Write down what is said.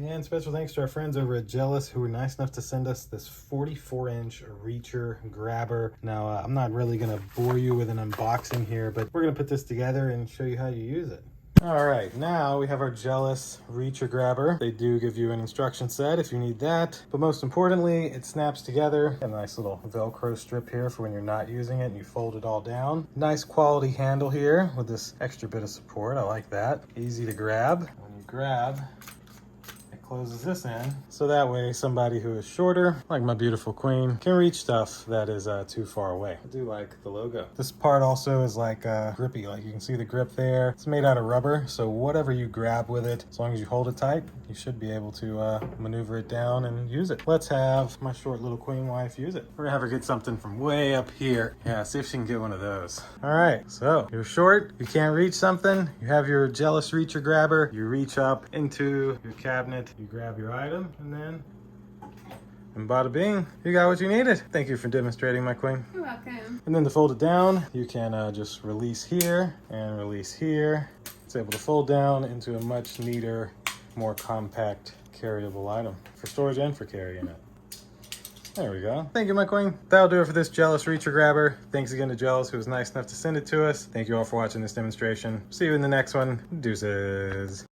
And special thanks to our friends over at Jealous who were nice enough to send us this 44-inch reacher grabber. Now, I'm not really going to bore you with an unboxing here, but we're going to put this together and show you how you use it. All right, now we have our Jealous reacher grabber. They do give you an instruction set if you need that, but most importantly, it snaps together. A nice little Velcro strip here for when you're not using it and you fold it all down. Nice quality handle here with this extra bit of support. I like that. Easy to grab. When you grab, closes this in, so that way somebody who is shorter, like my beautiful queen, can reach stuff that is too far away. I do like the logo. This part also is like grippy, like you can see the grip there. It's made out of rubber, so whatever you grab with it, as long as you hold it tight, you should be able to maneuver it down and use it. Let's have my short little queen wife use it. We're gonna have her get something from way up here. Yeah, see if she can get one of those. All right, so you're short, you can't reach something, you have your Jealous reacher grabber, you reach up into your cabinet, you grab your item, and bada bing, you got what you needed. Thank you for demonstrating, my queen. You're welcome. And then to fold it down, you can just release here and release here. It's able to fold down into a much neater, more compact, carryable item for storage and for carrying it. There we go. Thank you, my queen. That'll do it for this Jealous reacher grabber. Thanks again to Jealous, who was nice enough to send it to us. Thank you all for watching this demonstration. See you in the next one. Deuces.